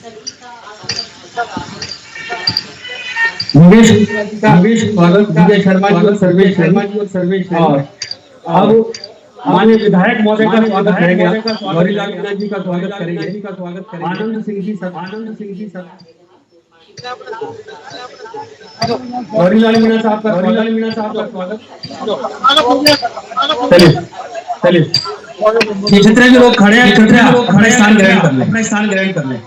निवेश निवेश स्वागत विजय शर्मा जी और सर्वेश और अब माननीय विधायक महोदय का स्वागत करेंगे। गौरीलाल मीणा जी का स्वागत करेंगे। आनंद सिंह जी सर गौरीलाल मीणा साहब का स्वागत। चलिए जितने भी लोग खड़े हैं अपने स्थान ग्रहण कर लें।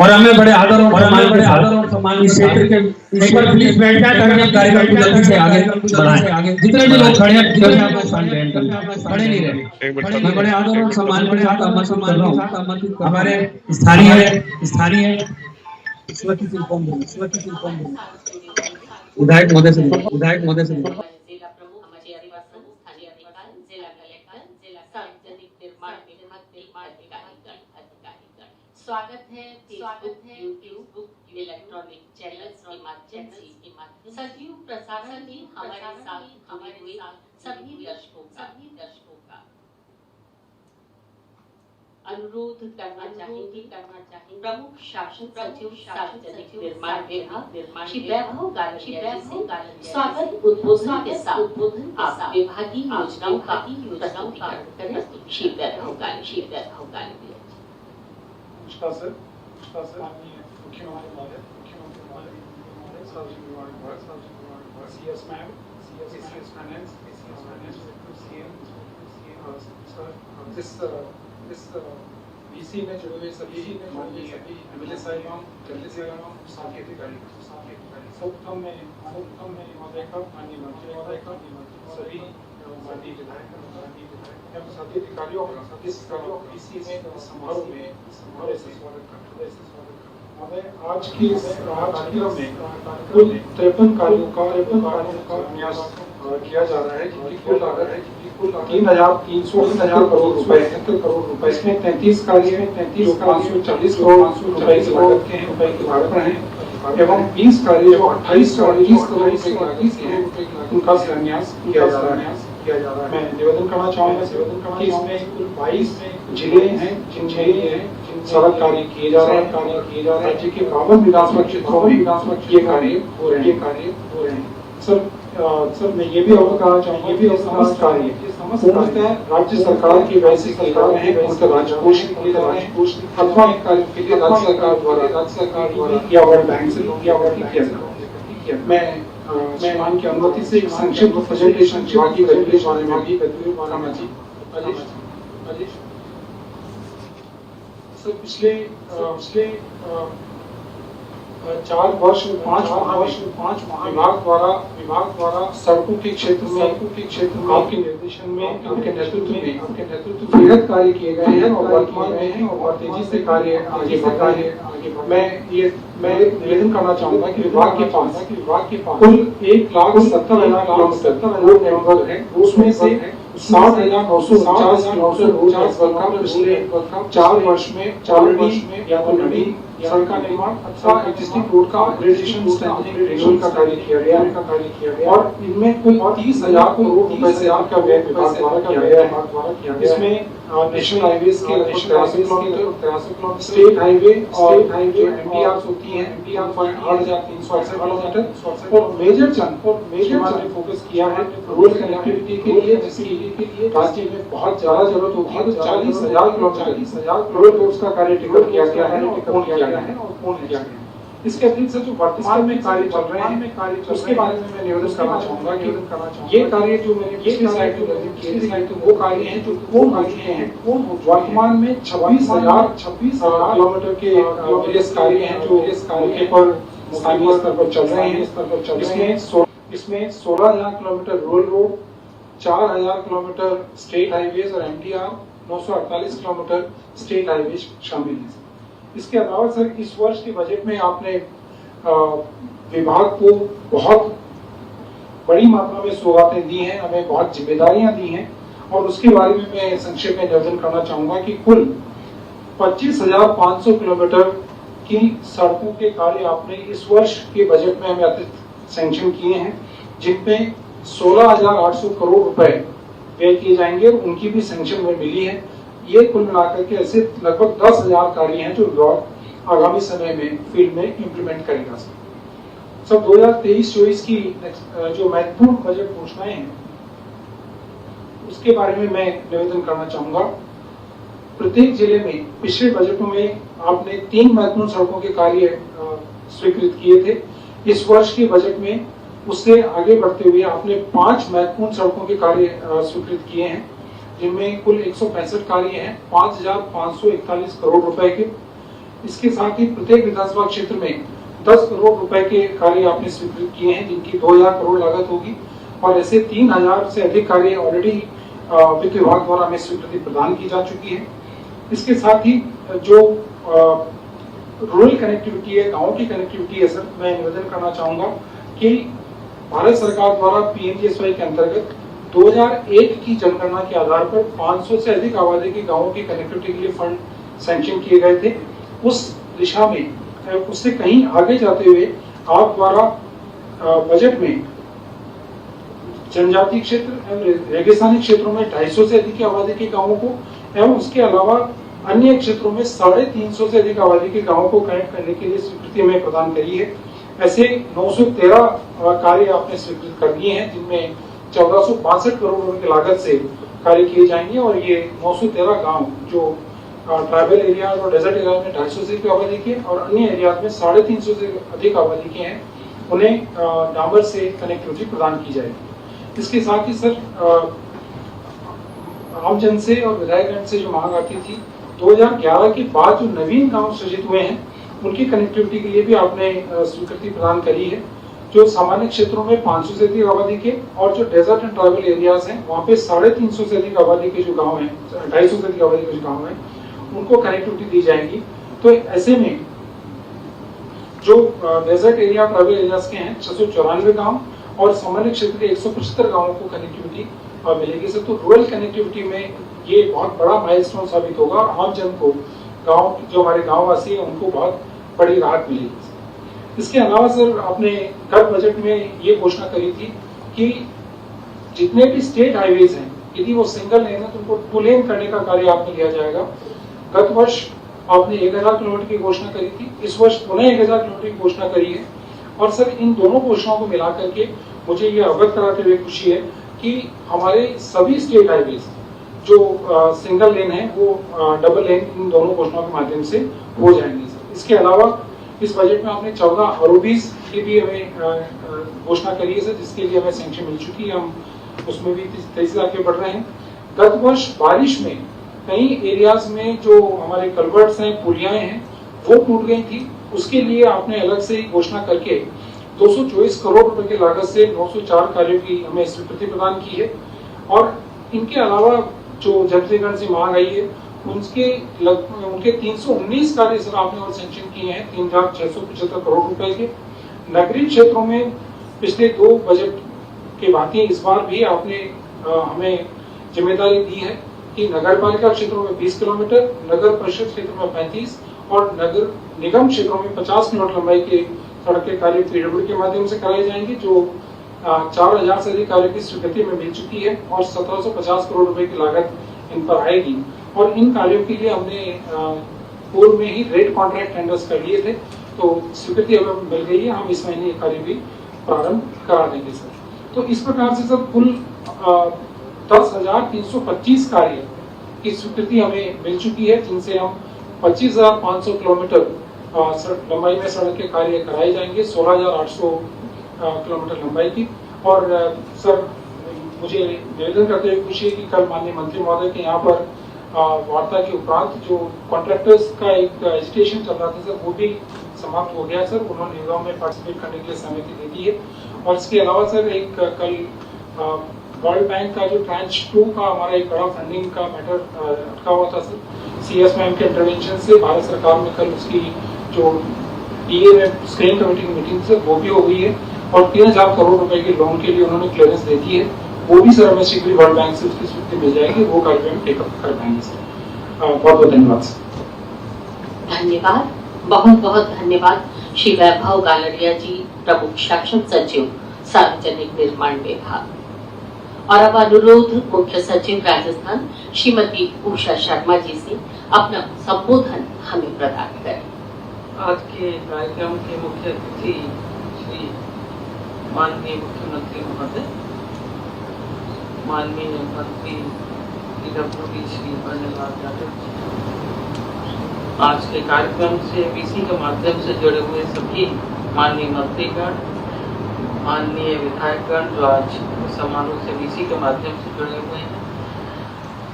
और हमें बड़े आदर और सम्मान इस क्षेत्र के एक बार प्लीज बैठ जाए ताकि हम कार्यक्रम को जल्दी से आगे बढ़ाएं। जितने भी लोग खड़े हैं अपना स्थान ग्रहण कर लें, खड़े नहीं रहे। मैं बड़े आदर और सम्मान के साथ आमंत्रित कर रहा हूँ हमारे स्थानीय विधायक महोदय से जिला प्रमुख हमारे आदिवासी समूह स्थानीय अधिकारी जिला कलेक्टर जिला सार्वजनिक निर्माण अधिकारी स्वागत है फेसबुक इलेक्ट्रॉनिक चैनल्स के माध्यम से सजीव प्रसारण में हमारे साथ सभी दर्शकों का अनुरोध करना चाहेंगे प्रमुख शासन सचिव सार्वजनिक निर्माण विभाग श्री वैभव गालरिया जी से स्वागत उद्बोधन के साथ आप विभागीय योजनाओं का प्रस्तुतिकरण करें। श्री वैभव गालरिया नमस्कार सर माननीय मुख्यमंत्री महोदय सार्वजनिक निर्माण विभाग CS ma'am CS finance sir इस बीसी में जुड़े हुए सभी एमएलए साहिबान साथी अधिकारी सर्वप्रथम में महोदय का माननीय मंत्री महोदय का सभी माननीय विधायक एवं साथी अधिकारियों इस बीसी में समारोह में स्वागत महोदय। आज के इस कार्यक्रम में कुल 53 कार्यों का न्यास किया जा रहा है जिनकी कुल लागत है 3,300 करोड़ रुपए। इसमें 33 कार्य हैं 540 करोड़ रुपए की लागत के हैं एवं 20 कार्य जो 28 करोड़ रुपए की लागत के हैं उनका शिलान्यास किया जा रहा है। मैं निवेदन करना चाहूँगा कि इसमें कुल 22 जिले हैं जिनमें सड़क कार्य किए जा रहे हैं। राज्य के 52 विधानसभा क्षेत्रों में ये कार्य हो रहे हैं। सर मैं ये भी अवगत कराना चाहूँगा कि समस्त कार्य पूर्णतः राज्य सरकार की वैसी सरकार है पूर्णतः राजकोष किए जा रहे हैं अथवा इन कार्यों के लिए राज्य सरकार द्वारा या वर्ल्ड बैंक से किया जाता है। मैं मान की अनुमति से एक संक्षिप्त प्रेजेंटेशन बाकी गतिविधियों बारे में भी करना चाहिए। सर पिछले 4 वर्ष 5 माह विभाग द्वारा सड़कों के क्षेत्र में आपके निर्देशन में आपके नेतृत्व में बृहद कार्य किए गए हैं और वर्तमान में हैं और तेजी से कार्य आगे बढ़ रहे हैं। मैं निवेदन करना चाहूंगा कि विभाग के पास कुल 1,70,000 किलोमीटर रोड नेटवर्क है उसमें से 60,949 किलोमीटर रोड नेटवर्क का पिछले 4 वर्ष में ऑलरेडी या तो नई सड़क का निर्माण अथवा एक्जिस्टिंग रोड का अपग्रेडेशन स्ट्रेंथनिंग का कार्य किया गया और इनमें कुल 30,000 करोड़ रुपए से आपका व्यय विभाग द्वारा किया गया है। इसमें नेशनल हाईवेज के 83 किलोमीटर स्टेट हाईवे और एमटीआर होती है एमटीआर 8,368 किलोमीटर और मेजर चंक फोकस किया है रोड कनेक्टिविटी के लिए जिसकी राज्य में बहुत ज्यादा जरूरत होती है। तो 40,000 किलोमीटर रोड का कार्य टिकट किया गया है और पूर्ण किया गया है। इसके अतिरिक्त जो वर्तमान में कार्य चल रहे हैं उसके बारे में मैं निवेदन करना चाहूंगा कि ये कार्य जो मैंने पिछली स्लाइड में निर्देशित किए थे वो कार्य हैं जो पूर्ण हो चुके हैं। वर्तमान में 26,000 किलोमीटर के वेरियस कार्य हैं जो मौके पर स्थानीय स्तर पर चल रहे हैं। इसमें 16,000 kilometre road 4,000 kilometre state highways और एमटीआर 948 किलोमीटर स्टेट हाईवेज शामिल है। इसके अलावा सर इस वर्ष के बजट में आपने विभाग को बहुत बड़ी मात्रा में सौगातें दी हैं, हमें बहुत जिम्मेदारियां दी हैं और उसके बारे में मैं संक्षेप में निवेदन करना चाहूंगा कि कुल 25,500 किलोमीटर की सड़कों के कार्य आपने इस वर्ष के बजट में हमें अतिरिक्त सैंक्शन किए हैं जिनमें 16,800 करोड़ रुपए व्यय किए जाएंगे और उनकी भी सैंक्शन में मिली है। ये कुल मिलाकर के ऐसे लगभग 10,000 कार्य हैं जो विभाग आगामी समय में फील्ड में इम्प्लीमेंट करेगा। सब 2023-24 की जो महत्वपूर्ण बजट घोषणाएं हैं उसके बारे में मैं निवेदन करना चाहूंगा। प्रत्येक जिले में पिछले बजटों में आपने 3 महत्वपूर्ण सड़कों के कार्य स्वीकृत किए थे। इस वर्ष के बजट में उससे आगे बढ़ते हुए आपने 5 महत्वपूर्ण सड़कों के कार्य स्वीकृत किए हैं, जिनमें कुल 165 कार्य हैं 5,541 करोड़ रुपए के। इसके साथ ही प्रत्येक विधानसभा क्षेत्र में 10 करोड़ रुपए के कार्य आपने स्वीकृत किए हैं, जिनकी 2,000 करोड़ लागत होगी और ऐसे 3,000 से अधिक कार्य ऑलरेडी वित्त विभाग द्वारा हमें स्वीकृति प्रदान की जा चुकी है। इसके साथ ही जो रूरल कनेक्टिविटी है, गाँव की कनेक्टिविटी है सर, मैं निवेदन करना चाहूंगा कि भारत सरकार द्वारा PMGSY के अंतर्गत 2001 की जनगणना के आधार पर 500 से अधिक आबादी के गांवों की कनेक्टिविटी के लिए फंड सैंक्शन किए गए थे। उस दिशा में उससे कहीं आगे जाते हुए आप द्वारा बजट में जनजातीय क्षेत्र एवं रेगिस्तानी क्षेत्रों में 250 से अधिक आबादी के गांवों को एवं उसके अलावा अन्य क्षेत्रों में 350 से अधिक आबादी के गांवों को कनेक्ट करने के लिए स्वीकृति हमें प्रदान करी है। ऐसे 913 कार्य आपने स्वीकृत कर दिए हैं, जिनमें 1462 करोड़ रुपए की लागत से कार्य किए जाएंगे और ये 913 गांव जो ट्राइबल एरिया और डेजर्ट एरिया में 250 से अधिक आबादी के और अन्य एरिया में 350 से अधिक आबादी के हैं, उन्हें डामर से कनेक्टिविटी प्रदान की जाएगी। इसके साथ ही सर आमजन से और विधायकगण से जो मांग आती थी 2011 के बाद जो नवीन गांव सृजित हुए हैं उनकी कनेक्टिविटी के लिए भी आपने स्वीकृति प्रदान करी है। जो सामान्य क्षेत्रों में 500 से अधिक आबादी के और जो डेजर्ट एंड ट्राइबल एरियाज हैं वहाँ पे 350 से अधिक आबादी के जो गांव हैं, 250 से अधिक आबादी के जो गांव हैं, उनको कनेक्टिविटी दी जाएगी। तो ऐसे में जो डेजर्ट एरिया ट्राइबल एरियाज के हैं 694 गांव और सामान्य क्षेत्र के 175 गांवों को कनेक्टिविटी मिलेगी सर। तो रूरल कनेक्टिविटी में ये बहुत बड़ा माइलस्टोन साबित होगा और आम जन को, गांव जो हमारे गांववासी हैं उनको बहुत बड़ी राहत मिलेगी। इसके अलावा सर आपने गत बजट में ये घोषणा करी थी कि जितने भी स्टेट हाईवेज हैं यदि वो सिंगल लेन है तो उनको 2 लेन करने का कार्य आपने लिया जाएगा। गत वर्ष आपने 1000 किलोमीटर की घोषणा करी थी, इस वर्ष पुनः 1000 किलोमीटर की घोषणा करी है। और सर इन दोनों घोषणाओं को मिलाकर के मुझे ये अवगत कराते हुए खुशी है कि हमारे सभी स्टेट हाईवेज जो सिंगल लेन है वो डबल लेन इन दोनों घोषणाओं के माध्यम से हो जाएंगे सर। इसके अलावा इस बजट में आपने 14 ROBs की भी हमें घोषणा करी है सर, जिसके लिए हमें सैंक्शन मिल चुकी है। हम उसमें भी तेजी से आगे बढ़ रहे हैं। गत वर्ष बारिश में कई एरियाज में जो हमारे कल्वर्ट्स हैं, पुलियाएं हैं, वो टूट गई थी। उसके लिए आपने अलग से घोषणा करके 224 करोड़ रुपए की लागत से 904 कार्यों की हमें स्वीकृति प्रदान की है। और इनके अलावा जो जनतेगण से मांग आई है उनके 319 कार्य सर आपने और सैंक्शन किए हैं 3,675 करोड़ रुपए के। नगरीय क्षेत्रों में पिछले 2 बजट के भांति इस बार भी आपने हमें जिम्मेदारी दी है कि नगर पालिका क्षेत्रों में 20 किलोमीटर, नगर परिषद क्षेत्र में 35 और नगर निगम क्षेत्रों में 50 किलोमीटर लंबाई के सड़क के कार्य PWD के माध्यम से कराए जाएंगे, जो 4,000 से अधिक कार्य की स्वीकृति में मिल चुकी है और 1750 करोड़ रुपए की लागत इन पर आएगी। और इन कार्यों के लिए हमने पूर्व में ही रेट कॉन्ट्रैक्ट टेंडर्स कर लिए थे, तो स्वीकृति हमें मिल गई है। हम इस महीने ये कार्य भी प्रारंभ करा देंगे सर। तो इस प्रकार से सर कुल 10,325 कार्य की स्वीकृति हमें मिल चुकी है, जिनसे हम 25,500 किलोमीटर लंबाई में सड़क के कार्य कराए जाएंगे, 16,800 किलोमीटर लंबाई की। और सर मुझे निवेदन करते हुए खुशी है कि कल माननीय मंत्री महोदय के यहाँ पर वार्ता के उपरांत जो कॉन्ट्रैक्टर्स का एक एजिटेशन चल रहा था सर, वो भी समाप्त हो गया सर। उन्होंने निगम में पार्टिसिपेट करने के लिए सहमति दे दी है। और इसके अलावा सर एक कल वर्ल्ड बैंक का जो ट्रांच 2 का हमारा एक बड़ा फंडिंग का मैटर अटका हुआ था सर, CS मैम के इंटरवेंशन से भारत सरकार में कल उसकी जो DA में स्क्रीनिंग कमेटी की मीटिंग सर वो भी हो गई है और 3,000 करोड़ रुपए के लोन के लिए उन्होंने क्लियरेंस दे दी है। वो भी सर हमें शीघ्र वर्ल्ड बैंक से उसकी स्वीकृति मिल जाएगी, वो कार्य हम टेकअप कर पाएंगे सर। बहुत बहुत धन्यवाद सर। धन्यवाद, बहुत बहुत धन्यवाद श्री वैभव गालड़िया जी, प्रमुख शासन सचिव सार्वजनिक निर्माण विभाग। और अब अनुरोध मुख्य सचिव राजस्थान श्रीमती उषा शर्मा जी से अपना संबोधन हमें प्रदान करें। आज के कार्यक्रम के मुख्य अतिथि श्री माननीय मुख्यमंत्री महोदय, माननीय मंत्री पीडब्ल्यूडी श्री बन्नीलाल यादव जी, आज के कार्यक्रम से वीसी के माध्यम से जुड़े हुए सभी माननीय मंत्रीगण, माननीय विधायकगण जो आज समारोह से वीसी के माध्यम से जुड़े हुए हैं,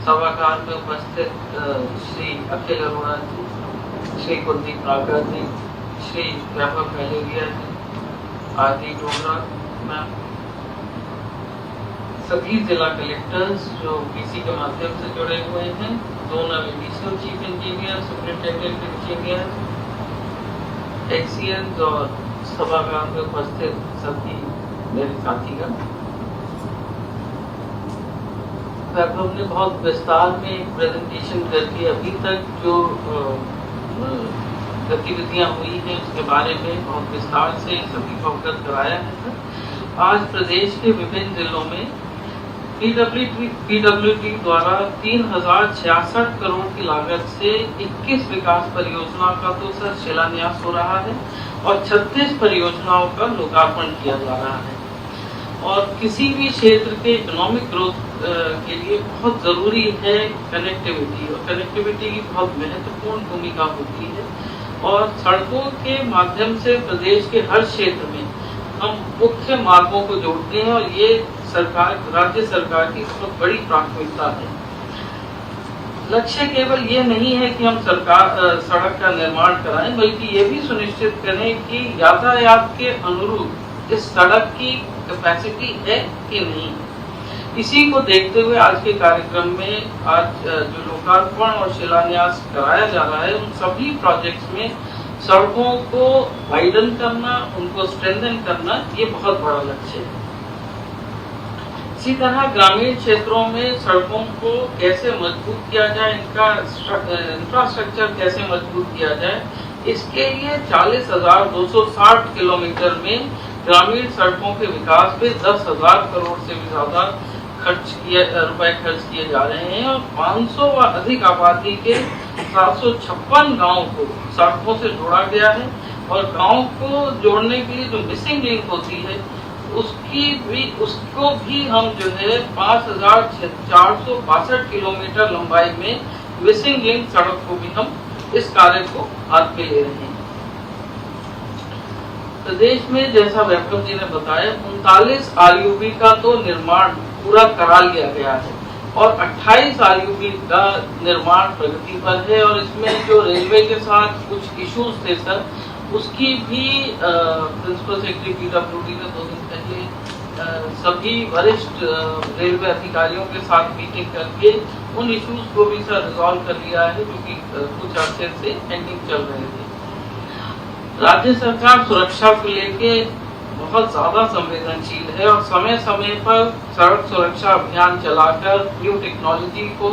सभागार में उपस्थित श्री अखिल अरोड़ा जी, श्री कुलदीप नागर जी, श्री वैभव पहलेरिया जी, आदि डोगरा मैम, सभी जिला कलेक्टर्स जो वीसी के माध्यम से जुड़े हुए हैं, zonal additional chief engineer, superintendent engineer, एक्सीएंस और सभागार में उपस्थित सभी मेरे साथीगण। वैभव ने बहुत विस्तार में एक प्रेजेंटेशन करके अभी तक जो गतिविधियां हुई हैं उसके बारे में बहुत विस्तार से सभी को अवगत कराया है। आज प्रदेश के विभिन्न जिलों में पीडब्ल्यूडी द्वारा 3066 करोड़ की लागत से 21 विकास परियोजना का तो सर शिलान्यास हो रहा है और 36 परियोजनाओं का लोकार्पण किया जा रहा है। और किसी भी क्षेत्र के इकोनॉमिक ग्रोथ के लिए बहुत जरूरी है कनेक्टिविटी, और कनेक्टिविटी की बहुत महत्वपूर्ण भूमिका होती है। और सड़कों के माध्यम से प्रदेश के हर क्षेत्र में हम मुख्य मार्गों को जोड़ते हैं और ये सरकार, राज्य सरकार की बहुत बड़ी प्राथमिकता है। लक्ष्य केवल ये नहीं है कि हम सड़क का निर्माण कराएं, बल्कि ये भी सुनिश्चित करें कि यातायात के अनुरूप इस सड़क की कैपेसिटी है कि नहीं। इसी को देखते हुए आज के कार्यक्रम में आज जो लोकार्पण और शिलान्यास कराया जा रहा है, उन सभी प्रोजेक्ट्स में सड़कों को वाइडन करना, उनको स्ट्रेंथन करना, ये बहुत बड़ा लक्ष्य है। इसी तरह ग्रामीण क्षेत्रों में सड़कों को कैसे मजबूत किया जाए, इनका इंफ्रास्ट्रक्चर कैसे मजबूत किया जाए, इसके लिए 40,260 किलोमीटर में ग्रामीण सड़कों के विकास पे 10,000 करोड़ से भी ज्यादा रुपए खर्च किए जा रहे हैं और 500 व अधिक आबादी के 756 गाँव को सड़कों से जोड़ा गया है। और गाँव को जोड़ने के लिए जो मिसिंग लिंक होती है उसको भी हम जो है 5,462 किलोमीटर लंबाई में मिसिंग लिंक सड़क को भी हम इस कार्य को हाथ में ले रहे हैं। प्रदेश में जैसा वैभव जी ने बताया 39 आरयूबी का तो निर्माण पूरा करा लिया गया है और 28 आरयूबी का निर्माण प्रगति पर है। और इसमें जो रेलवे के साथ कुछ इश्यूज थे सर, उसकी भी प्रिंसिपल सेक्रेटरी पीडब्ल्यूडी ने 2 दिन पहले सभी वरिष्ठ रेलवे अधिकारियों के साथ मीटिंग करके उन इश्यूज को भी सर रिजॉल्व कर लिया है, जो कि कुछ अर्से से पेंडिंग चल रहे थे। राज्य सरकार सुरक्षा को लेके बहुत ज्यादा संवेदनशील है और समय समय पर सड़क सुरक्षा अभियान चलाकर न्यू टेक्नोलॉजी को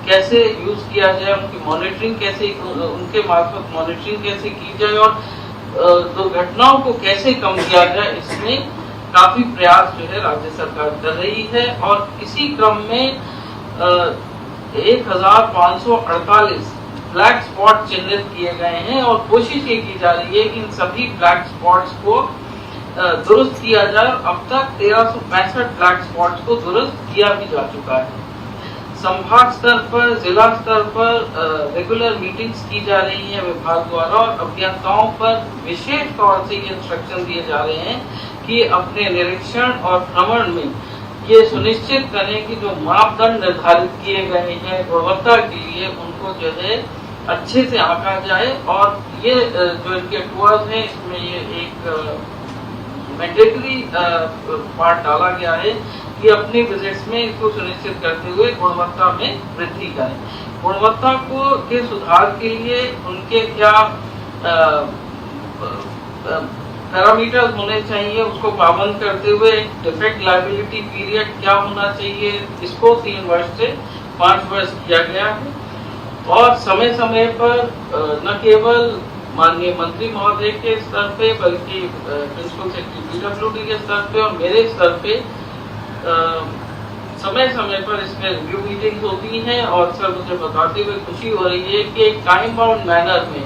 कैसे यूज किया जाए, उनकी मॉनिटरिंग कैसे, उनके मार्फत मॉनिटरिंग कैसे की जाए और दुर्घटनाओं को कैसे कम किया जाए, इसमें काफी प्रयास जो है राज्य सरकार कर रही है। और इसी क्रम में 1548 ब्लैक स्पॉट चिन्हित किए गए हैं और कोशिश ये की जा रही है कि इन सभी ब्लैक स्पॉट्स को दुरुस्त किया जाए। अब तक 1365 ब्लैक स्पॉट्स को दुरुस्त किया भी जा चुका है। संभाग स्तर पर, जिला स्तर पर रेगुलर मीटिंग्स की जा रही है विभाग द्वारा और अभियंताओं पर विशेष तौर से ये इंस्ट्रक्शन दिए जा रहे हैं कि अपने निरीक्षण और भ्रमण में ये सुनिश्चित करें कि जो मापदंड निर्धारित किए गए हैं गुणवत्ता के लिए, उनको जो है अच्छे से आंका जाए। और ये जो इनके टूर्स हैं, इसमें ये एक मैंडेटरी पार्ट डाला गया है कि अपने विजिट्स में इसको सुनिश्चित करते हुए गुणवत्ता में वृद्धि करें। गुणवत्ता को के सुधार के लिए उनके क्या पैरामीटर्स होने चाहिए, उसको पाबंद करते हुए डिफेक्ट लायबिलिटी पीरियड क्या होना चाहिए, इसको 3 वर्ष से 5 वर्ष किया गया है। और समय समय पर न केवल माननीय मंत्री महोदय के स्तर पे, बल्कि प्रिंसिपल सेक्रेटरी पीडब्ल्यूडी के स्तर पे और मेरे स्तर पे समय समय पर इसमें रिव्यू मीटिंग्स होती हैं और सर मुझे बताते हुए खुशी हो रही है कि एक टाइम बाउंड मैनर में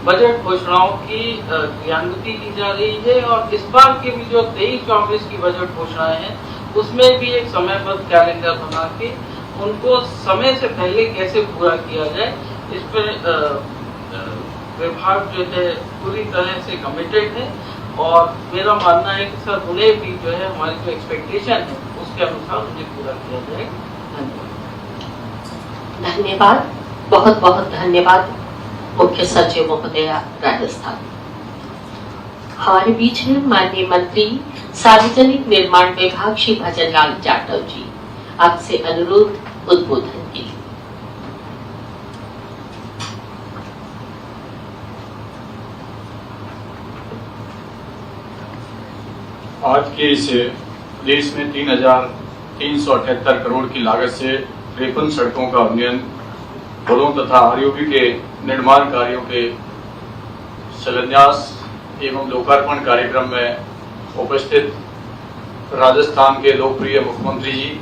बजट घोषणाओं की क्रियान्विति की जा रही है और इस बार की भी जो 23-24 की बजट घोषणाएं हैं उसमें भी एक समयबद्ध कैलेंडर बना के उनको समय से पहले कैसे पूरा किया जाए इस पर विभाग जो है पूरी तरह से कमिटेड है और मेरा मानना है कि सर उन्हें भी जो है हमारी जो एक्सपेक्टेशन है उसके अनुसार उन्हें पूरा किया जाए। धन्यवाद। धन्यवाद, बहुत बहुत धन्यवाद मुख्य सचिव महोदया राजस्थान। हमारे बीच में माननीय मंत्री सार्वजनिक निर्माण विभाग श्री भजन लाल जाटव जी, आपसे अनुरोध उद्बोधन के लिए। आज के इस देश में 3,378 करोड़ की लागत से 53 सड़कों का उन्नयन, पुलों तथा आरओबी के निर्माण कार्यों के शिलान्यास एवं लोकार्पण कार्यक्रम में उपस्थित राजस्थान के लोकप्रिय मुख्यमंत्री जी,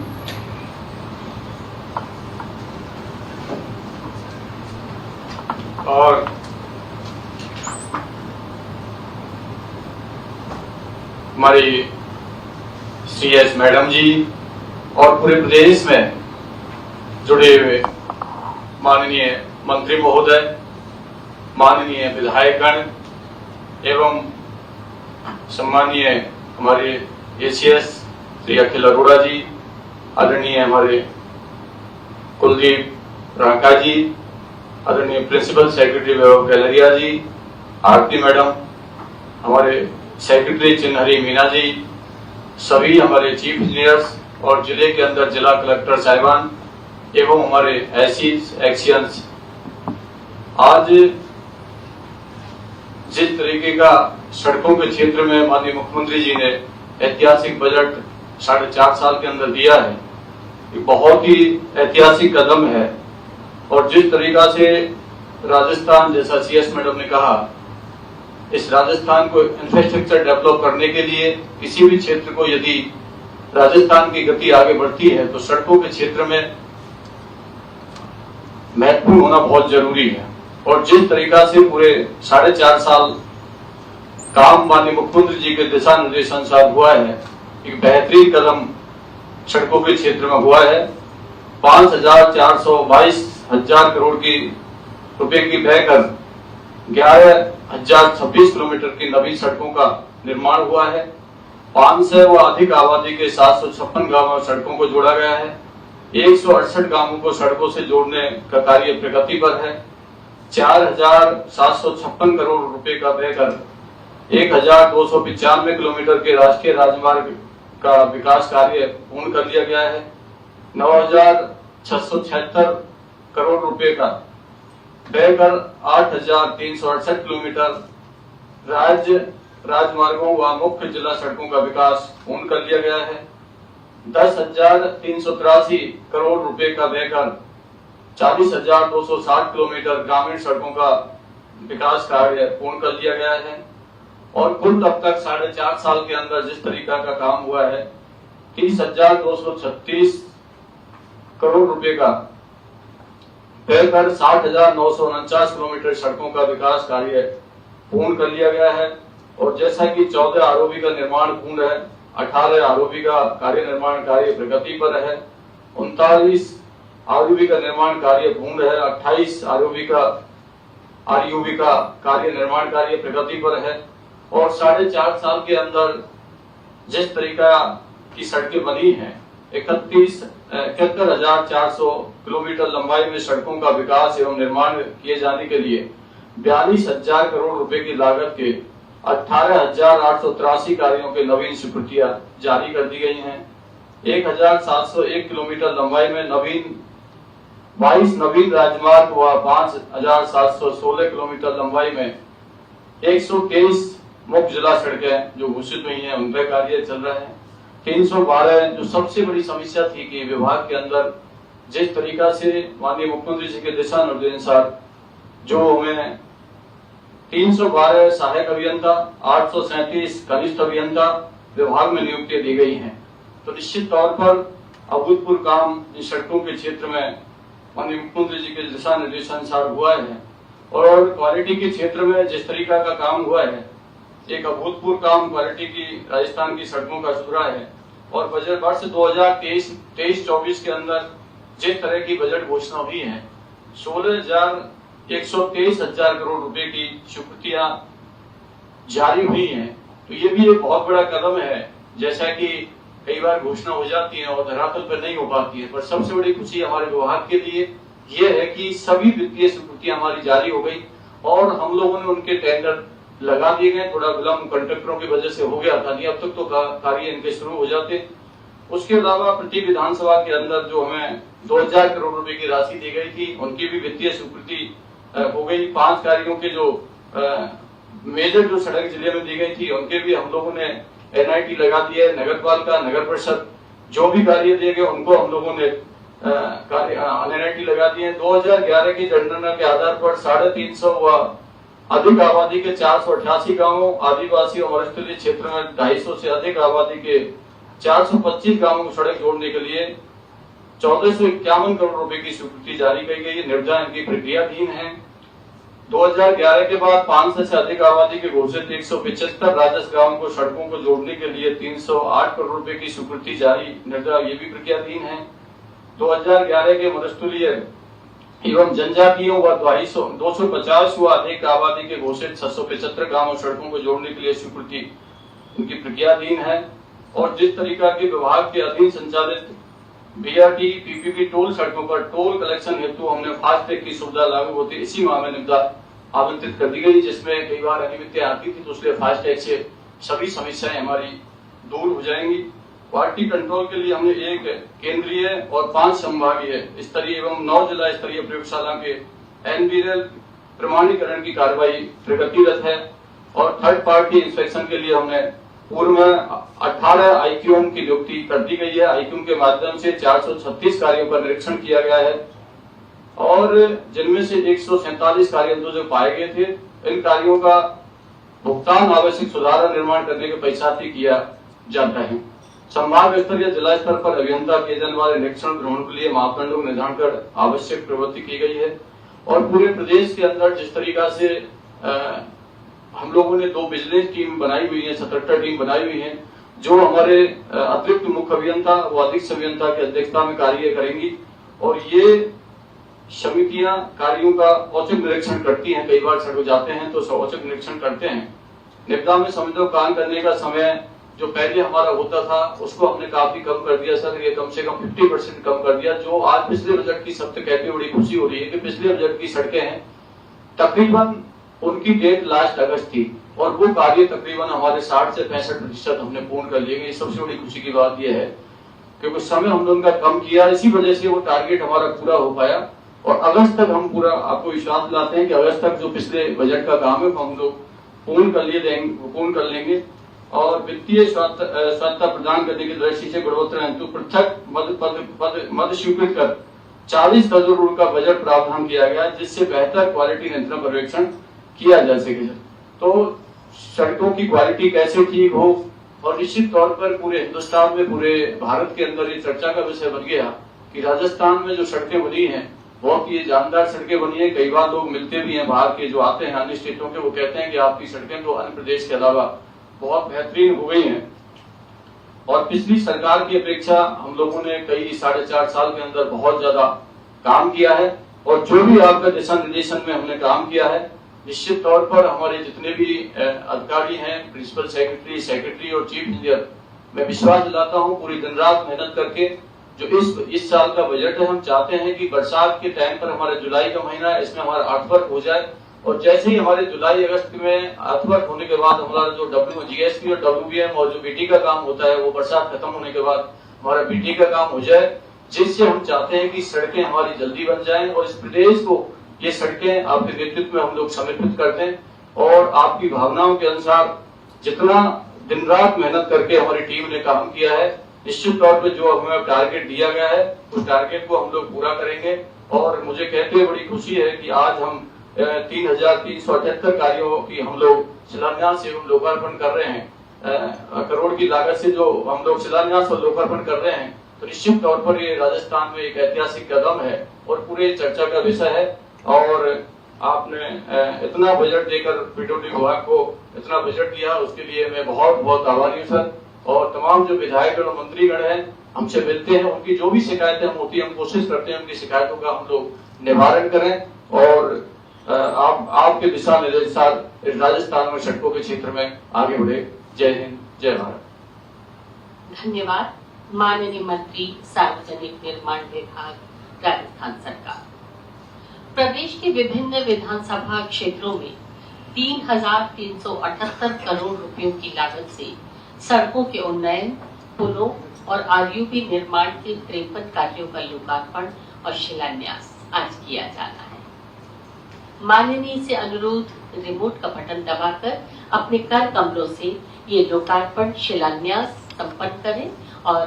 और हमारी CS मैडम जी और पूरे प्रदेश में जुड़े हुए माननीय मंत्री महोदय, माननीय विधायकगण एवं सम्मानीय हमारे ACS श्री अखिल अरोड़ा जी, आदरणीय हमारे कुलदीप रांका जी, आदरणीय प्रिंसिपल सेक्रेटरी वैभव गैलरिया जी, आरती मैडम, हमारे सेक्रेटरी चिन्हरी मीना जी, सभी हमारे चीफ इंजीनियर्स और जिले के अंदर जिला कलेक्टर साहिबान एवं हमारे एक्सियंस, आज जिस तरीके का सड़कों के क्षेत्र में माननीय मुख्यमंत्री जी ने ऐतिहासिक बजट 4.5 साल के अंदर दिया है, ये बहुत ही ऐतिहासिक कदम है। और जिस तरीका से राजस्थान, जैसा CS मैडम ने कहा, इस राजस्थान को इंफ्रास्ट्रक्चर डेवलप करने के लिए किसी भी क्षेत्र को यदि राजस्थान की गति आगे बढ़ती है तो सड़कों के क्षेत्र में महत्वपूर्ण होना बहुत जरूरी है। और जिस तरीका से पूरे 4.5 साल काम माननीय मुख्यमंत्री जी के दिशा निर्देश अनुसार हुआ है, एक बेहतरीन कदम सड़कों के क्षेत्र में हुआ है। 5,422 करोड़ की रुपए की बहकर 11,026 किलोमीटर की नवीन सड़कों का निर्माण हुआ है। 500 व अधिक आबादी के 756 गांवों सड़कों को जोड़ा गया है। 168 गांवों को सड़कों से जोड़ने का कार्य प्रगति पर है। 4,756 करोड़ रुपए का बहकर 1,295 किलोमीटर के राष्ट्रीय राजमार्ग का विकास कार्य पूर्ण कर लिया गया है। 9,676 करोड़ रुपए का बहकर 8,368 किलोमीटर राज्य राजमार्गों व मुख्य जिला सड़कों का विकास पूर्ण कर लिया गया है। 10,383 करोड़ रुपए का बहकर 40,260 किलोमीटर ग्रामीण सड़कों का विकास कार्य पूर्ण कर लिया गया है। और कुल तब तक 4.5 साल के अंदर जिस तरीका का काम हुआ है, 30,236 करोड़ रुपए का बहकर 60,949 किलोमीटर सड़कों का विकास कार्य पूर्ण कर लिया गया है। और जैसा कि 14 आरओबी का निर्माण पूर्ण है, 18 आरओबी का कार्य निर्माण कार्य प्रगति पर है, 39 आरओबी का निर्माण कार्य पूर्ण है, 28 आरओबी का आरयूबी का कार्य निर्माण कार्य प्रगति पर है। और 4.5 साल के अंदर जिस तरीका की सड़कें बनी हैं, 71,400 किलोमीटर लंबाई में सड़कों का विकास एवं निर्माण किए जाने के लिए 42,000 करोड़ रुपए की लागत के 18,883 कार्यों के नवीन स्वीकृतियां जारी कर दी गई हैं। 1,701 किलोमीटर लंबाई में 22 नवीन राजमार्ग व 5,716 किलोमीटर लंबाई में 123 मुख्य जिला सड़कें जो घोषित हुई हैं, उन पर कार्य चल रहे हैं। 312 जो सबसे बड़ी समस्या थी कि विभाग के अंदर जिस तरीका से माननीय मुख्यमंत्री जी के दिशा निर्देश अनुसार जो हमें 312 सहायक अभियंता, 837 कनिष्ठ अभियंता विभाग में नियुक्ति दी गई हैं, तो निश्चित तौर पर अभूतपूर्व काम इन सड़कों के क्षेत्र में माननीय मुख्यमंत्री जी के दिशा निर्देशानुसार हुआ है। और क्वालिटी के क्षेत्र में जिस तरीका का काम हुआ है, एक अभूतपूर्व काम क्वालिटी की राजस्थान की सड़कों का शुरू है। और बजट वर्ष 2023-24 के अंदर जिस तरह की बजट घोषणा हुई है, 16,123,000 करोड़ रुपए की स्वीकृतियां जारी हुई हैं, तो ये भी एक बहुत बड़ा कदम है। जैसा कि कई बार घोषणा हो जाती है और धरातल पर नहीं हो पाती है, पर सबसे बड़ी खुशी हमारे विभाग के लिए ये है कि सभी वित्तीय स्वीकृतियां हमारी जारी हो गई और हम लोगों ने उनके टेंडर लगा दिए गए। थोड़ा विलम्ब कंट्रैक्टरों की वजह से हो गया था, नहीं अब तक तो कार्य इनके शुरू हो जाते। उसके अलावा प्रति विधानसभा के अंदर जो हमें 2,000 करोड़ रुपए की राशि दी गई थी, उनकी भी वित्तीय स्वीकृति हो गई। 5 कार्यों के जो मेजर जो सड़क जिले में दी गई थी, उनके भी हम लोगों ने NIT लगा दिया है। नगर पालिका, नगर परिषद जो भी कार्य दिए गए उनको हम लोगों ने NIT लगा दिए। 2011 की जनगणना के आधार पर 350 व अधिक आबादी के 488 गांवों, आदिवासी और मरुस्थलीय क्षेत्र में 250 से अधिक आबादी के 425 गांवों को सड़क जोड़ने के लिए 1451 करोड़ रुपए की स्वीकृति जारी की गई है। निर्धारण इनकी प्रक्रियाधीन है। 2011 के बाद 500 से अधिक आबादी के घोषित 175 राजस्व गांवों को सड़कों को जोड़ने के लिए 308 करोड़ रुपए की स्वीकृति जारी, निर्धारण ये भी प्रक्रियाधीन है। 2011 के मरुस्थलीय एवं जनजातियों व 250 व अधिक आबादी के घोषित 675 गांवों सड़कों को जोड़ने के लिए स्वीकृति उनकी प्रक्रियाधीन है। और जिस तरीका के विभाग के अधीन संचालित BRT PPP टोल सड़कों पर टोल कलेक्शन हेतु हमने फास्टैग की सुविधा लागू होती इसी माह में निविदा आवंटित कर दी गई, जिसमें कई बार अनियमितताएं आती थी, तो इसलिए फास्टैग से सभी समस्याएं हमारी दूर हो जाएंगी। क्वालिटी कंट्रोल के लिए हमने एक केंद्रीय और 5 संभागीय स्तरीय एवं 9 जिला स्तरीय प्रयोगशाला के NBRL प्रमाणीकरण की कार्रवाई प्रगतिरत है। और थर्ड पार्टी इंस्पेक्शन के लिए हमने पूर्व में 18 IQM की नियुक्ति कर दी गई है। IQM के माध्यम से 436 कार्यों का निरीक्षण किया गया है और जिनमें से 147 कार्य जो पाए गए थे, इन कार्यों का भुगतान आवश्यक सुधार और निर्माण करने के पश्चात ही किया जाता है। संभाग स्तर या जिला स्तर पर अभियंता किए जाने वाले निरीक्षण ग्रहण के लिए मापदंडों को निर्धारण कर आवश्यक प्रवृत्ति की गई है। और पूरे प्रदेश के अंदर जिस तरीका से हम लोगों ने 2 विजिलेंस टीम बनाई हुई है, 77 टीम बनाई हुई है, जो हमारे अतिरिक्त मुख्य अभियंता व अधीक्षक अभियंता की अध्यक्षता में कार्य करेंगी। और ये समितियां कार्यों का औचक निरीक्षण करती हैं। कई बार सड़क जाते हैं तो औचक निरीक्षण करते हैं। निविदा में समझो काम करने का समय जो पहले हमारा होता था उसको हमने काफी कम कर दिया सर, ये कम से कम 50% कम कर दिया। जो आज पिछले बजट की सबसे कहते बड़ी खुशी हो रही है कि पिछले बजट की सड़कें हैं, तकरीबन उनकी डेट लास्ट अगस्त थी और वो कार्य तकरीबन हमारे 60 से 65% हमने पूर्ण कर लिए। सबसे बड़ी खुशी की बात यह है क्योंकि समय हम लोगों का कम किया, इसी वजह से वो टारगेट हमारा पूरा हो पाया। और अगस्त तक हम पूरा आपको विश्वास दिलाते हैं कि अगस्त तक जो पिछले बजट का काम है वो हम लोग पूर्ण कर लेंगे। और वित्तीय स्वायत्तता प्रदान करने की दृष्टि से गुणवत्ता हेतु पृथक मद स्वीकृत कर 40 करोड़ का बजट प्रावधान किया गया, जिससे बेहतर क्वालिटी नियंत्रण पर्यवेक्षण किया जा सके। तो सड़कों की क्वालिटी कैसे ठीक हो, और निश्चित तौर पर पूरे हिंदुस्तान में, पूरे भारत के अंदर ये चर्चा का विषय बन गया कि राजस्थान में जो सड़कें बनी हैं बहुत ही जानदार सड़कें बनी है। कई बार लोग मिलते भी हैं बाहर के जो आते हैं अन्य स्टेटों के, वो कहते हैं कि आपकी सड़कें तो अन्य प्रदेश के अलावा बहुत बेहतरीन हो गई हैं। और पिछली सरकार की अपेक्षा हम लोगों ने कई 4.5 साल के अंदर बहुत ज्यादा काम किया है। और जो भी आपका दिशा निर्देशन में हमने काम किया है, निश्चित तौर पर हमारे जितने भी अधिकारी हैं, प्रिंसिपल सेक्रेटरी और चीफ इंजीनियर, मैं विश्वास दिलाता हूं पूरी दिन रात मेहनत करके जो इस साल का बजट है, हम चाहते हैं कि बरसात के टाइम पर हमारा जुलाई का महीना है, इसमें हमारा अर्थवर्क हो जाए। और जैसे ही हमारे जुलाई अगस्त में अर्थवर्क होने के बाद हमारा जो GST और WBM और जो BT का काम होता है, वो बरसात खत्म होने के बाद हमारा BT का काम हो जाए, जिससे हम चाहते हैं कि सड़कें हमारी जल्दी बन जाएं और इस प्रदेश को ये सड़कें आपके नेतृत्व में हम लोग समर्पित करते हैं। और आपकी भावनाओं के अनुसार जितना दिन रात मेहनत करके हमारी टीम ने काम किया है, निश्चित तौर पर जो हमें टारगेट दिया गया है उस टारगेट को हम लोग पूरा करेंगे। और मुझे कहते हुए बड़ी खुशी है कि आज हम 3,378 कार्यों की हम लोग शिलान्यास एवं लोकार्पण कर रहे हैं। करोड़ की लागत से जो हम लोग शिलान्यास और लोकार्पण कर रहे हैं, तो तो निश्चित तौर पर ये राजस्थान में एक ऐतिहासिक कदम है और पूरे चर्चा का विषय है। और आपने इतना बजट देकर पीडब्ल्यूडी विभाग को इतना बजट दिया, उसके लिए मैं बहुत बहुत आभारी हूँ सर। और तमाम जो विधायक और मंत्रीगण हैं हमसे मिलते हैं, उनकी जो भी शिकायतें होती हैं हम कोशिश करते हैं उनकी शिकायतों का हम लोग निवारण करें और आपके दिशा निर्देशानुसार इस राजस्थान में सड़कों के क्षेत्र में आगे बढ़े। जय हिंद, जय भारत। धन्यवाद। माननीय मंत्री सार्वजनिक निर्माण विभाग राजस्थान सरकार। प्रदेश के विभिन्न विधानसभा क्षेत्रों में 3,378 करोड़ रुपयों की लागत से सड़कों के उन्नयन, पुलों और आरयूबी निर्माण के 53 कार्यों का लोकार्पण और शिलान्यास आज किया जाना है। माननीय से अनुरोध रिमोट का बटन दबाकर अपने कर कमरों से ये लोकार्पण शिलान्यास संपन्न करें और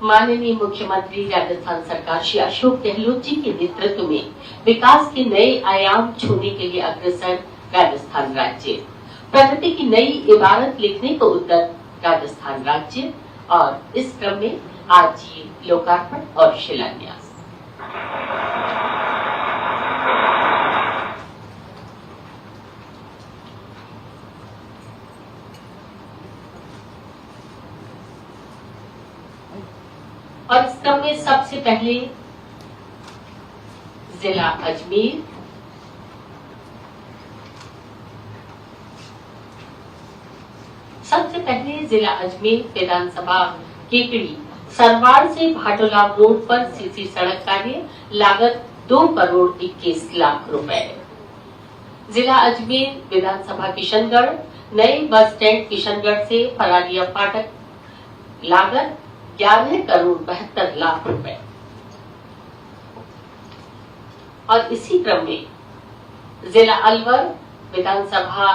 माननीय मुख्यमंत्री राजस्थान सरकार श्री अशोक गहलोत जी के नेतृत्व में विकास के नए आयाम छूने के लिए अग्रसर राजस्थान राज्य। प्रगति की नई इबारत लिखने को उद्यत राजस्थान राज्य और इस क्रम में आज ये लोकार्पण और शिलान्यास। और इस क्रम में सबसे पहले जिला अजमेर, विधानसभा केकड़ी सरवाड़ से भाटोलाव रोड पर सीसी सड़क कार्य, लागत 2 करोड़ 21 लाख रुपए। जिला अजमेर विधानसभा किशनगढ़, नए बस स्टैंड किशनगढ़ से फरारिया फाटक, लागत 11 करोड़ 72 लाख रुपए। और इसी क्रम में जिला अलवर विधानसभा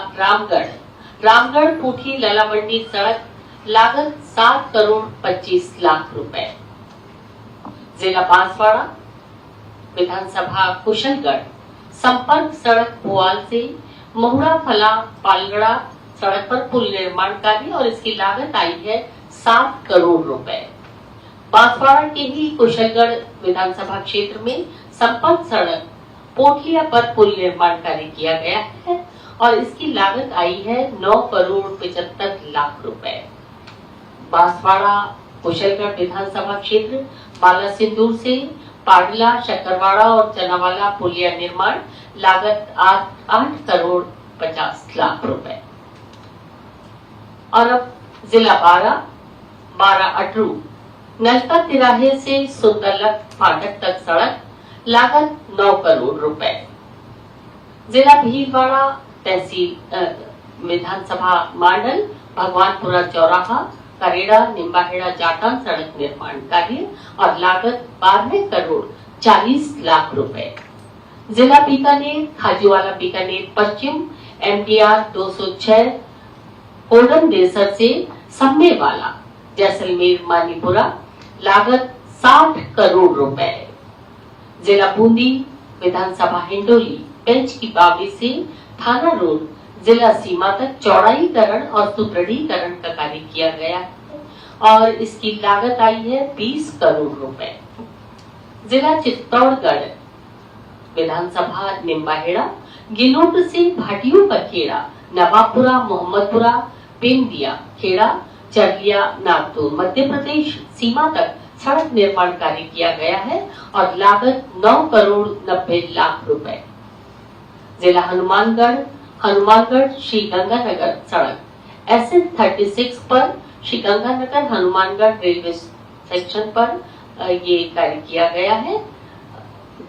रामगढ़ पूठी ललावंडी सड़क, लागत 7 करोड़ 25 लाख रुपए। जिला बांसवाड़ा विधानसभा कुशलगढ़ संपर्क सड़क पुआल से महुड़ा फला पालगड़ा सड़क पर पुल निर्माण कार्य और इसकी लागत आई है 7 करोड़ रुपए। बांसवाड़ा के ही कुशलगढ़ विधानसभा क्षेत्र में संपर्क सड़क पोठलिया पर पुल निर्माण कार्य किया गया है और इसकी लागत आई है 9 करोड़ 75 लाख रुपए। बांसवाड़ा कुशलगढ़ विधानसभा क्षेत्र बाला सिंदूर से पाडला शक्करवाड़ा और चनावाला पुलिया निर्माण, लागत 8 करोड़ 50 लाख रुपए। और अब जिला बारा अटरू नलका तिराहे से सुंदरलक फाटक तक सड़क, लागत 9 करोड़ रुपए। जिला भीलवाड़ा तहसील विधानसभा मांडल भगवानपुरा चौराहा करेड़ा निम्बाहेड़ा जाटान सड़क निर्माण कार्य और लागत 12 करोड़ 40 लाख रुपए। जिला बीकानेर खाजूवाला बीकानेर पश्चिम MDR 206 कोडम देसर से सम्मेवाला जैसलमेर मानीपुरा, लागत 60 करोड़ रुपए। जिला बूंदी विधानसभा हिंडोली बेंच की बावली से थाना रोड जिला सीमा तक चौड़ाईकरण और सुदृढ़ीकरण का कार्य किया गया है और इसकी लागत आई है 20 करोड़ रुपए। जिला चित्तौड़गढ़ विधानसभा निम्बाहेड़ा गिलोट से भाटियों का खेड़ा नवाबपुरा मोहम्मदपुरा पेंदिया खेड़ा चरलिया नागतुर मध्य प्रदेश सीमा तक सड़क निर्माण कार्य किया गया है और लागत 9 करोड़ 90 लाख रुपए। जिला हनुमानगढ़ श्री गंगानगर सड़क SS 36 पर श्री गंगानगर हनुमानगढ़ रेलवे सेक्शन पर ये कार्य किया गया है।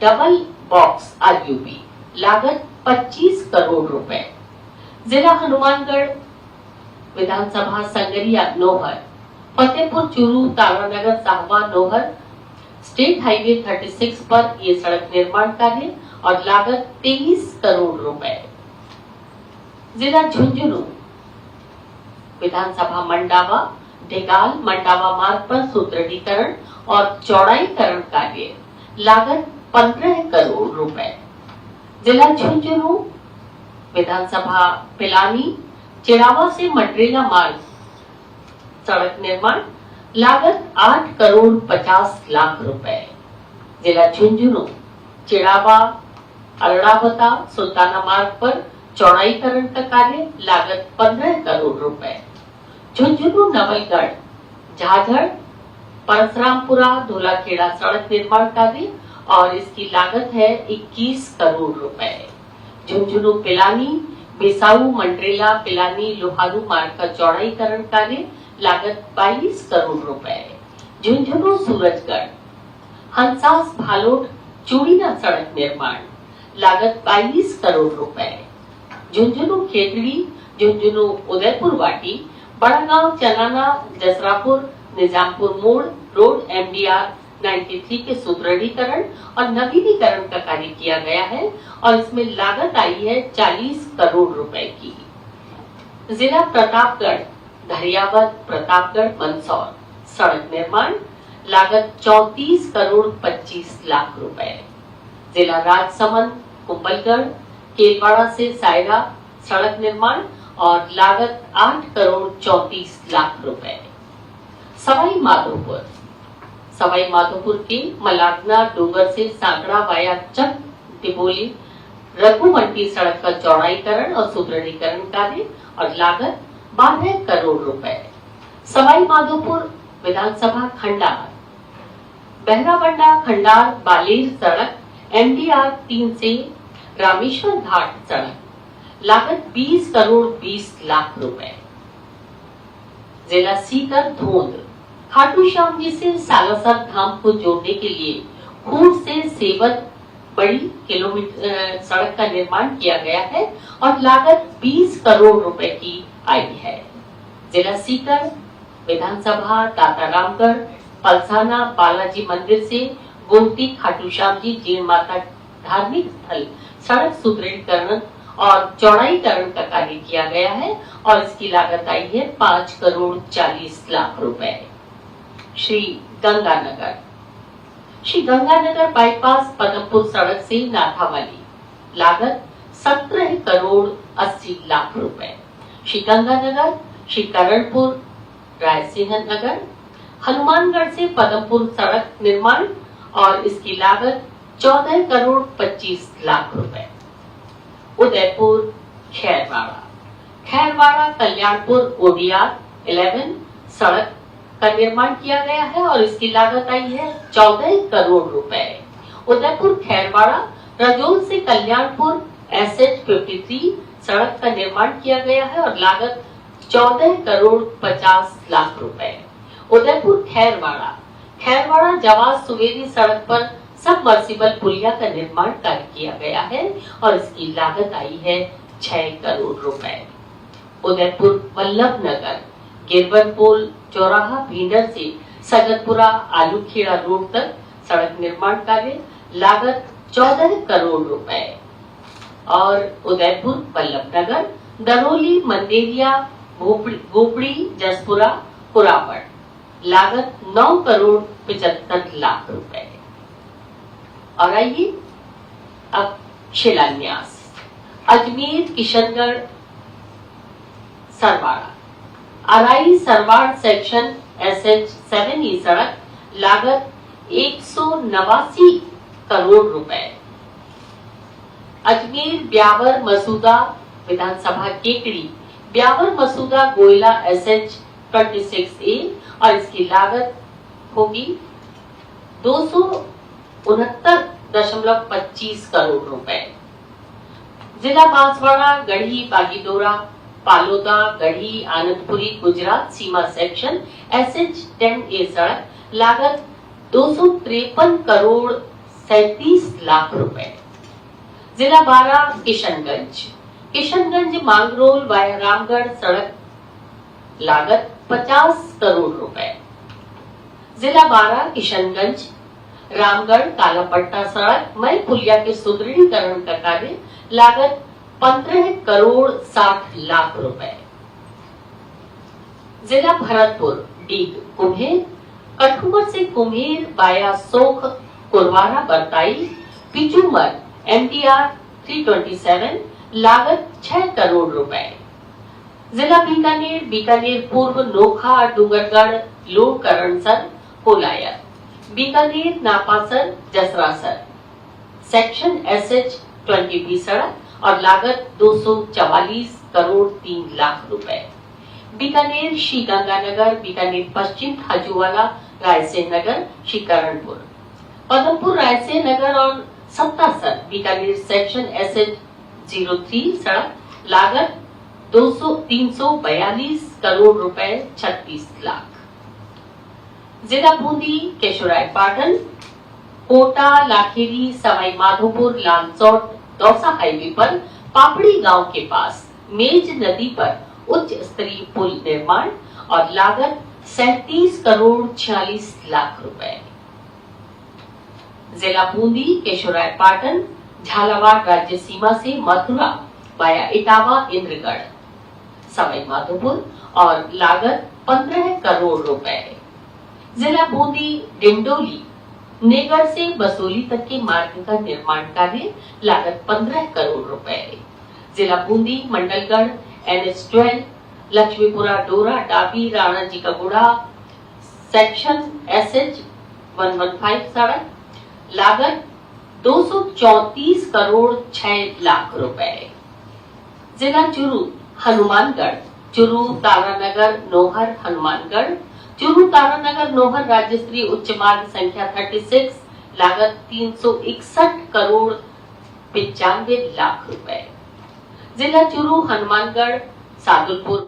डबल बॉक्स आरयूबी, लागत 25 करोड़ रुपए। जिला हनुमानगढ़ विधानसभा संगरिया नोहर फतेहपुर चूरू तारानगर साहबा नोहर स्टेट हाईवे 36 पर ये सड़क निर्माण कार्य और लागत 23 करोड़ रुपए। जिला झुंझुनू विधानसभा मंडावा ढेगाल मंडावा मार्ग पर सुदृढ़ीकरण और चौड़ाईकरण कार्य लागत 15 करोड़ रुपए। जिला झुंझुनू विधानसभा पिलानी चिड़ावा से मटरेला मार्ग सड़क निर्माण लागत 8 करोड़ 50 लाख रुपए। जिला झुंझुनू चिड़ावा अरड़ावता सुल्ताना मार्ग पर चौड़ाईकरण का कार्य लागत 15 करोड़ रुपए। झुंझुनू नवलगढ़ झाझड़ परशुरामपुरा धोलाखेड़ा सड़क निर्माण कार्य और इसकी लागत है 21 करोड़ रुपए। झुंझुनू पिलानी बेसाऊ मंडरेला पिलानी लोहारू मार्ग का चौड़ाईकरण कार्य लागत 22 करोड़ रुपए। झुंझुनू सूरजगढ़ हंसास भालोट चूड़ीना सड़क निर्माण लागत 22 करोड़ रुपए। झुंझुनू खेतड़ी झुंझुनू उदयपुर वाटी बड़गांव चनाना जसरापुर निजामपुर मोड़ रोड MDR 93 के सुदृढ़ीकरण और नवीनीकरण का कार्य किया गया है और इसमें लागत आई है 40 करोड़ रुपए की। जिला प्रतापगढ़ धरियावद प्रतापगढ़ मंदसौर सड़क निर्माण लागत 34 करोड़ 25 लाख रुपए। जिला राजसमंद कुंभलगढ़ केलवाड़ा से सायरा सड़क निर्माण और लागत 8 करोड़ 34 लाख रुपए। सवाई माधोपुर के मलागना डोगर से सांकड़ा वाया चक टिबोली रघुमंडी सड़क का चौड़ाईकरण और सुदृढ़ीकरण कार्य और लागत 12 करोड़ रुपए। सवाई माधोपुर विधानसभा खंडार बहराबंडा खंडार बालेर सड़क MDR 3 से रामेश्वर घाट सड़क लागत 20 करोड़ 20 लाख रुपए। जिला सीकर धोंध खाटू श्याम जी से सालासर धाम को जोड़ने के लिए खूर से सेवत बड़ी किलोमीटर सड़क का निर्माण किया गया है और लागत 20 करोड़ रुपए की आई है। जिला सीकर विधानसभा दातारामगढ़ पलसाना बालाजी मंदिर से गोमती खाटू श्याम जी जीर्ण माता धार्मिक स्थल सड़क सुदृढ़ीकरण और चौड़ाईकरण का कार्य किया गया है और इसकी लागत आई है 5 करोड़ 40 लाख रुपए। श्री गंगानगर बाईपास पदमपुर सड़क से नाथावाली लागत 17 करोड़ 80 लाख रुपए। श्री गंगानगर श्री करणपुर रायसिंह नगर हनुमानगढ़ से पदमपुर सड़क निर्माण और इसकी लागत 14 करोड़ 25 लाख रुपए। उदयपुर खैरवाड़ा कल्याणपुर ODR 11 सड़क का निर्माण किया गया है और इसकी लागत आई है 14 करोड़ रुपए। उदयपुर खैरवाड़ा रजोल से कल्याणपुर SH 53 सड़क का निर्माण किया गया है और लागत 14 करोड़ 50 लाख रुपए। उदयपुर खैरवाड़ा जवाज सुवेदी सड़क पर सबमर्सिबल पुलिया का निर्माण कार्य किया गया है और इसकी लागत आई है 6 करोड़ रुपए। उदयपुर वल्लभनगर गिरवनपोल चौराहा भींडर से सगतपुरा आलूखेड़ा रोड तक सड़क निर्माण कार्य लागत 14 करोड़ रुपए। और उदयपुर वल्लभनगर दरोली मंदेरिया गोपड़ी जसपुरा कुरावड़ लागत 9 करोड़ 75 लाख रुपए। और आइए अब शिलान्यास अजमेर किशनगढ़ सरवाड़ा अराई सरवाड़ सेक्शन SH 7E सड़क लागत 189 करोड़ रुपए। अजमेर ब्यावर मसूदा विधानसभा केकड़ी ब्यावर मसूदा गोयला SH 26A और इसकी लागत होगी 269.25 करोड़ रुपए। जिला बांसवाड़ा गढ़ी बागीदोरा पालोदा गढ़ी आनंदपुरी गुजरात सीमा सेक्शन SH 10A सड़क लागत 253 करोड़ 37 लाख रुपए। जिला बारा किशनगंज मांगरोल वाया रामगढ़ सड़क लागत 50 करोड़ रुपए। जिला बारा किशनगंज रामगढ़ कालापट्टा सड़क मई पुलिया के सुदृढ़ीकरण का कार्य लागत 15 करोड़ 60 लाख रुपए। जिला भरतपुर डीग कुम्हेर, कठुमर से कुम्हेर वाया सोख कुरवारा बरताई पिचूमर MTR 327 लागत 6 करोड़ रुपए। जिला बीकानेर, बीकानेर पूर्व नोखा डूंगरगढ़ लोकरणसर कोलायर, Bikaner Napasar Jasrasar section SH 20B सड़क और लागत 244 करोड़ 3 लाख रुपए। बीकानेर श्री गंगानगर, बीकानेर पश्चिम खाजूवाला रायसेन नगर श्रीकरणपुर, पदमपुर रायसेन नगर और सप्तासर बीकानेर सेक्शन SH 03 सड़क लागत 342 करोड़ रुपए 36 लाख। जिला बूंदी, केशोरायपाटन, कोटा, लाखेरी, सवाई माधोपुर, लालसोट, दौसा हाईवे पर पापड़ी गांव के पास मेज नदी पर उच्च स्तरीय पुल निर्माण और लागत 37 करोड़ 46 लाख रुपए। जिला बूंदी, केशोरायपाटन, झालावाड़ राज्य सीमा से मथुरा वाया इटावा इंद्रगढ़, सवाई माधोपुर और लागत 15 करोड़ रुपए। जिला बूंदी, डिंडोली, नेगर से बसोली तक के मार्ग का निर्माण कार्य लागत 15 करोड़ रुपए। जिला बूंदी, मंडलगढ़ NH12 लक्ष्मीपुरा डोरा डाबी राणाजी का गुड़ा सेक्शन SH 115 सड़क लागत 234 करोड़ 6 लाख रुपए। जिला चुरू, हनुमानगढ़, चुरू तारानगर नोहर हनुमानगढ़, चुरू तारानगर नोहर राज्य स्तरीय उच्च मार्ग संख्या 36 लागत 361 करोड़ 95 लाख रुपए। जिला चुरू, हनुमानगढ़, सादुलपुर